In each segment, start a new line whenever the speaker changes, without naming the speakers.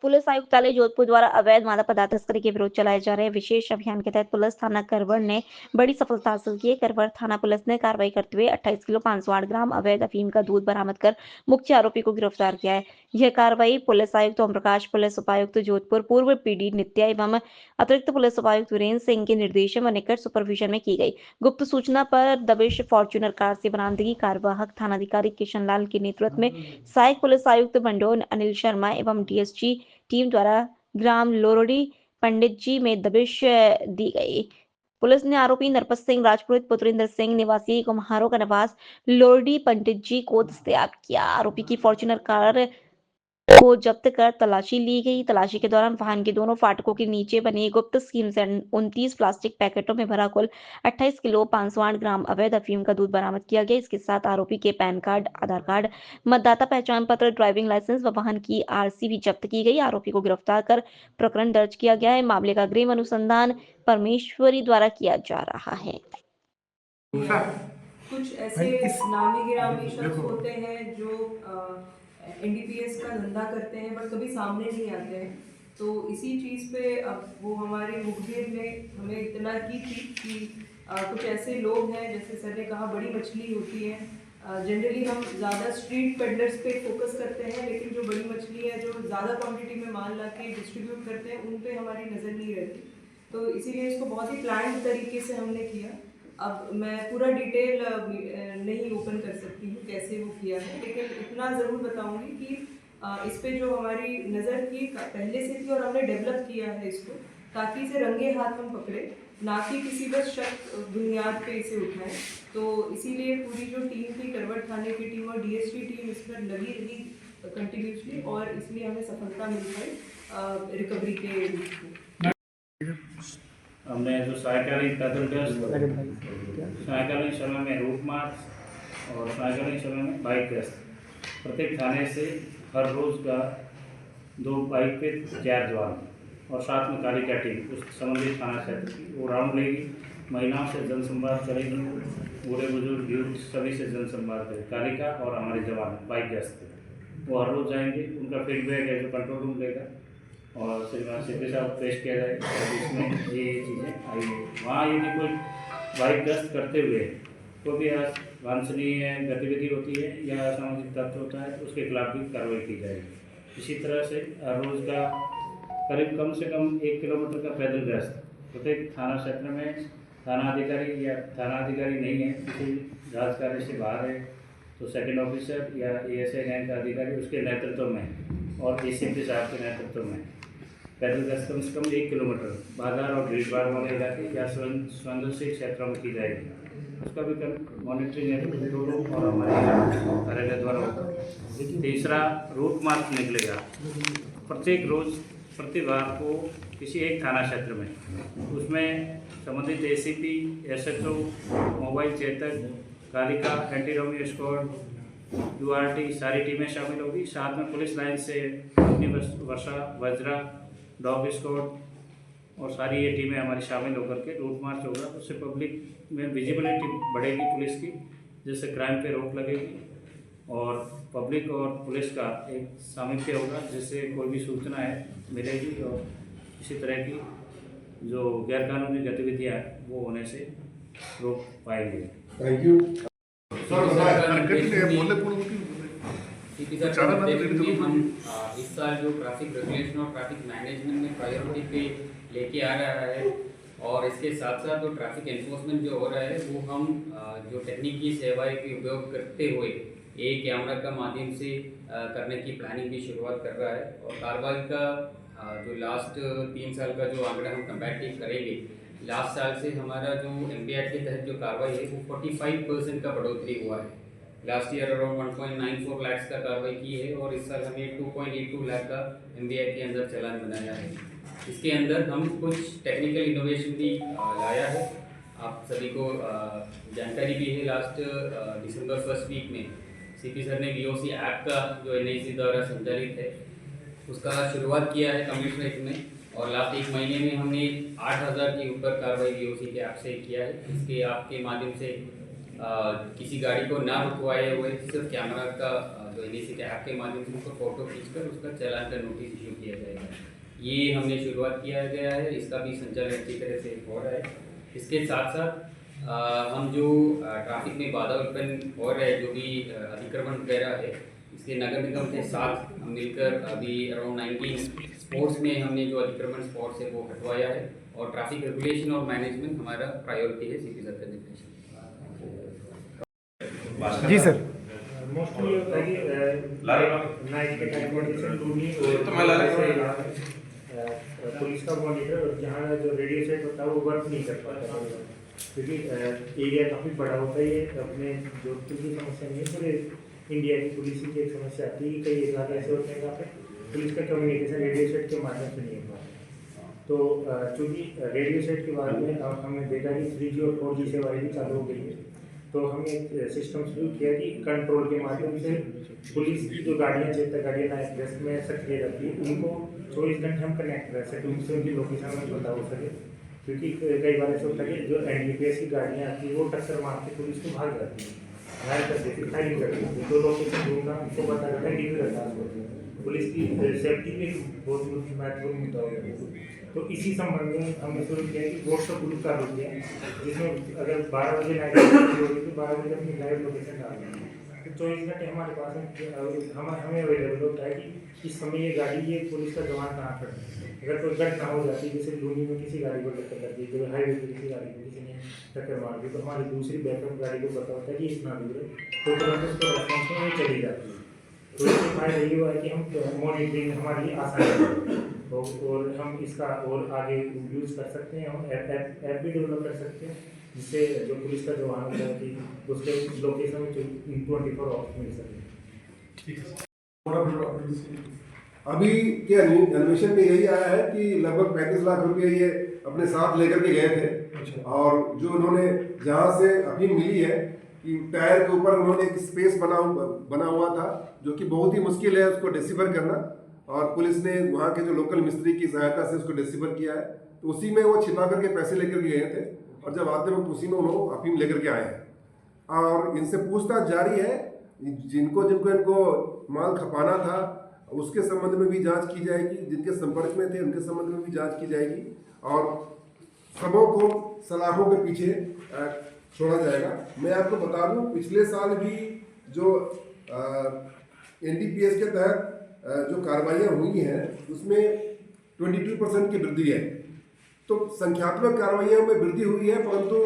Police आयुक्तालय जोधपुर द्वारा अवैध मादक पदार्थ तस्करी के विरुद्ध चलाए जा रहे विशेष अभियान के तहत पुलिस थाना करवड़ ने बड़ी सफलता हासिल की है। करवड़ थाना पुलिस ने कार्रवाई करते हुए 28 किलो 508 ग्राम अवैध अफीम का दूध बरामद कर मुख्य आरोपी को गिरफ्तार किया है। यह कार्रवाई पुलिस आयुक्त ओम प्रकाश, पुलिस उपायुक्त जोधपुर, पूर्व पीडी नित्या एवं अतिरिक्त पुलिस उपायुक्त वीरेंद्र सिंह के निर्देशन व निकट सुपरविजन में की गई। गुप्त सूचना पर दबिश फॉर्च्यूनर कार से बरामदगी कार्यवाहक थानाधिकारी किशन लाल के नेतृत्व में सहायक पुलिस आयुक्त मंडोर अनिल शर्मा एवं डीएसजी टीम द्वारा ग्राम लोरडी पंडित जी में दबिश दी गई। पुलिस ने आरोपी नरपत सिंह राजपुरोहित पुत्र इंद्र सिंह निवासी कुम्हारों का निवास लोरडी पंडित जी को दस्तयाब किया। आरोपी की फॉर्च्यूनर कार को जब्त कर तलाशी ली गई। तलाशी के दौरान वाहन के दोनों फाटकों के नीचे बनी गुप्त स्कीम से 29 प्लास्टिक पैकेटों में भरा कुल 28 किलो 508 ग्राम अवैध अफीम का दूध बरामद किया गया। इसके साथ आरोपी के पैन कार्ड, आधार कार्ड, मतदाता पहचान पत्र, ड्राइविंग लाइसेंस व वाहन की आरसी भी जब्त की गई। आरोपी को गिरफ्तार कर प्रकरण दर्ज किया गया है। मामले का अग्रिम अनुसंधान परमेश्वरी द्वारा किया जा रहा है।
कुछ ऐसे नामी गिरामी शख्स होते हैं जो एनडीपीएस का धंधा करते हैं बट कभी सामने नहीं आते हैं। तो इसी चीज़ पे अब वो हमारी मुखबिर ने हमें इत्तला की थी कि कुछ ऐसे लोग हैं, जैसे सर ने कहा बड़ी मछली होती है। जनरली हम ज़्यादा स्ट्रीट पेडलर्स पे फोकस करते हैं, लेकिन जो बड़ी मछली है जो ज़्यादा क्वांटिटी में माल ला के डिस्ट्रीब्यूट करते हैं उन पे हमारी नज़र नहीं रहती। तो इसीलिए इसको बहुत ही प्लान्ड तरीके से हमने किया। अब मैं पूरा डिटेल नहीं ओपन कर सकती हूँ कैसे वो किया है, लेकिन इतना ज़रूर बताऊँगी कि इस पे जो हमारी नज़र थी पहले से थी और हमने डेवलप किया है इसको, ताकि इसे रंगे हाथ हम पकड़े, ना कि किसी बस शक बुनियाद पे इसे उठाएं। तो इसीलिए पूरी जो टीम थी करवड़ थाने की टीम और डीएसटी टीम इस पर लगी रही कंटिन्यूसली, और इसलिए हमें सफलता मिल पाई रिकवरी के रूप में।
हमने जो साइकिलिंग पैदल टेस्ट, साइकिलिंग समय में रूट मार्च और साइकिलिंग समय में बाइक टेस्ट, प्रत्येक थाने से हर रोज़ का 2 बाइक पे 4 जवान और साथ में कालिका टीम उस संबंधित थाना क्षेत्र की वो राउंड लेगी। महिलाओं से जनसंवाद करेगी, बूढ़े बुजुर्ग यूथ सभी से जनसंवाद करेगी। कालिका और हमारे जवान बाइक टेस्ट पे वो हर रोज़ जाएंगे। उनका फीडबैक है जो कंट्रोल रूम लेगा और श्रीमान सीपी साहब पेश किया जाएगा। इसमें ये चीज़ें आई है। वहाँ यदि कोई बाइक गश्त करते हुए कोई भी वांछनीय गतिविधि होती है या असामाजिक तत्व होता है तो उसके खिलाफ भी कार्रवाई की जाएगी। इसी तरह से रोज़ का करीब कम से कम 1 किलोमीटर का पैदल गश्त प्रत्येक थाना क्षेत्र में थाना अधिकारी या थाना अधिकारी नहीं है, किसी जांच कार्य से बाहर है तो सेकंड ऑफिसर या एएसआई रैंक का अधिकारी उसके नेतृत्व में और एसीपी साहब के नेतृत्व में पैदल गश्त कम से कम 1 किलोमीटर बाजार और भीड़ भाड़ वाले इलाके या संवेदनशील क्षेत्रों में की जाएगी। उसका भी मॉनिटरिंग है और हमारे कार्यालय द्वारा होगा। तीसरा रूट मार्च निकलेगा प्रत्येक रोज़ प्रतिवार को किसी एक थाना क्षेत्र में, उसमें संबंधित ACP, SHO, mobile Chetak, Kalika, anti Romeo squad, URT सारी टीमें शामिल होगी। साथ में पुलिस लाइन से अपनी वर्षा, वज्रा, डॉग स्क्वाड और सारी ये टीमें हमारी शामिल होकर के रूट मार्च होगा। उससे पब्लिक में विजिबिलिटी बढ़ेगी पुलिस की, जिससे क्राइम पे रोक लगेगी और पब्लिक और पुलिस का एक सामिप्य होगा, जिससे कोई भी सूचना है मिलेगी और इसी तरह की जो गैरकानूनी गतिविधियाँ वो होने से रोक पाएंगे।
थैंक यू
हम इस साल जो ट्रैफिक रेगुलेशन और ट्रैफिक मैनेजमेंट में प्रायोरिटी पे लेके आ रहा है, और इसके साथ साथ जो ट्रैफिक एनफोर्समेंट जो हो रहा है वो हम जो तकनीकी सेवाएं के उपयोग करते हुए एक कैमरा का माध्यम से करने की प्लानिंग की शुरुआत कर रहा है। और कार्रवाई का जो लास्ट 3 साल का जो आंकड़ा हम कंपैरेटिव करेंगे, लास्ट साल से हमारा जो एमबीआर के तहत जो कार्रवाई है वो 45% का बढ़ोतरी हुआ है। लास्ट ईयर अराउंड 1.94 लाख का कार्रवाई की है और इस साल हमने 2.82 लाख का एमबीआर के अंदर चालान बनाया है। इसके अंदर हम कुछ टेक्निकल इनोवेशन भी लाया है, आप सभी को जानकारी भी है। लास्ट दिसंबर फर्स्ट वीक में सीपी सर ने वीओसी ऐप का जो एनआईसी द्वारा संचालित है उसका शुरुआत किया है कमिश्नरेट में, और लास्ट 1 महीने में हमने 8000 के ऊपर कार्रवाई वीओसी के ऐप से किया है। इसके ऐप के माध्यम से किसी गाड़ी को ना रुकवाए हुए सिर्फ कैमरा का जो NAC के ऐप के माध्यम से उसको फोटो खींचकर उसका चालान का नोटिस इशू किया जाएगा। ये हमने शुरुआत किया गया है, इसका भी संचालन अच्छी तरह से हो रहा है। इसके साथ साथ हम जो ट्रैफिक में बाधा उत्पन्न हो रहा है, जो भी अतिक्रमण वगैरह है, इसके नगर निगम के साथ हम मिलकर अभी अराउंड 19 स्पॉट्स में हमने जो अतिक्रमण स्पॉट्स है वो हटवाया है। और ट्रैफिक रेगुलेशन और मैनेजमेंट हमारा प्रायोरिटी है सीपी सर का निर्देश।
जी सर।
मोस्टली होता है कि नाइट के टाइम पर जैसे लूनी और पुलिस का मॉनिटर और जहाँ जो रेडियो सेट होता है वो वर्क नहीं कर पाता है, क्योंकि एरिया काफ़ी बड़ा होता है। ये अपने जोधपुर की समस्या नहीं है, पूरे इंडिया की पुलिस की एक समस्या आती है। कई इलाके ऐसे होते हैं जहाँ पे पुलिस का कम्युनिकेशन रेडियो सेट के माध्यम से नहीं हो पाता। तो चूँकि रेडियो सेट के बाद में अब हमने देखा कि 3G और 4G सेवाएँ भी चालू हो गई है, तो हमने एक सिस्टम शुरू किया कि कंट्रोल के माध्यम से पुलिस की जो गाड़ियाँ चेता गाड़ियाँ ना एक्सप्रेस में सक्रिय रहती है उनको 24 घंटे हम कनेक्ट रह सकें, उनसे उनकी लोकेशन में पता हो सके। क्योंकि कई बार ऐसा होता है कि जो NDPS की गाड़ियाँ आती है वो टक्कर मार के पुलिस को भाग जाती है, गायब कर देती है, फायरिंग कर देती है। तो लोकेशन ढूंढना उनको पता करना इंडिविजुअल रहता है। पुलिस की सेफ्टी भी बहुत महत्वपूर्ण मुद्दा हो गया। तो इसी संबंध में हमने शुरू किया कि व्हाट्सएप ग्रुप चालू किया, जिसमें अगर 12 बजे नाइट ड्यूटी होगी तो 12 बजे अपनी लाइव लोकेशन डाल देंगे। तो 24 घंटे हमारे पास हमें अवेलेबल होता है कि इस समय ये गाड़ी ये पुलिस का जवान कहाँ खड़ा है। अगर कोई घटना हो जाती है, जैसे लूनी में किसी गाड़ी को टक्कर कर दी, जो हाईवे पर किसी गाड़ी को किसी ने टक्कर मार दी, तो हमारी दूसरी बैकअप गाड़ी को पता होता है कि इतना दूर है, तो तुरंत उसको रेस्पॉन्स में वो चली जाती है। तो इससे फायदा ये हुआ है कि हम मॉनिटरिंग हमारी आसान है, और हम इसका और आगे यूज़ कर सकते हैं। हम ऐप भी डेवलप कर सकते हैं, जिससे जो पुलिस का जवान होता है कि उसके लोकेशन में 24 आवर्स मिल सके।
अभी के अन्वेषण में यही आया है कि लगभग 35 लाख रुपए ये अपने साथ लेकर के गए थे। और जो उन्होंने जहाँ से अफीम मिली है कि टायर के ऊपर उन्होंने एक स्पेस बना हुआ था, जो कि बहुत ही मुश्किल है उसको डिसिफर करना, और पुलिस ने वहाँ के जो लोकल मिस्त्री की सहायता से उसको डिसिफर किया है। तो उसी में वो छिपा करके पैसे लेकर के गए थे, और जब आते वक्त उसी में उन्होंने अफीम लेकर के आए हैं। और इनसे पूछताछ जारी है, जिनको इनको माल खपाना था उसके संबंध में भी जांच की जाएगी, जिनके संपर्क में थे उनके संबंध में भी जांच की जाएगी, और सबों को सलाखों के पीछे छोड़ा जाएगा। मैं आपको बता दूं, पिछले साल भी जो NDPS के तहत जो कार्रवाइयाँ हुई हैं उसमें 22% की वृद्धि है। तो संख्यात्मक कार्रवाइयों में वृद्धि हुई है, परंतु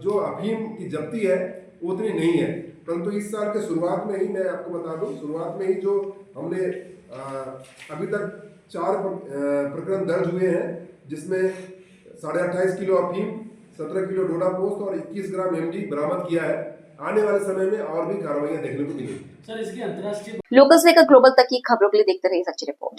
जो अफीम की जब्ती है वो उतनी नहीं है। परंतु इस साल के शुरुआत में ही मैं आपको बता दूं, शुरुआत में ही जो हमने अभी तक 4 प्रकरण दर्ज हुए हैं, जिसमें 28.5 किलो अफीम, 17 किलो डोडा पोस्ट और 21 ग्राम MG बरामद किया है। आने वाले समय में और भी कार्रवाइयां देखने को मिलेंगी।
सर, इसकी अंतर्राष्ट्रीय
लोकल से लेकर ग्लोबल तक की खबरों के लिए देखते रहिए सच्ची रिपोर्ट।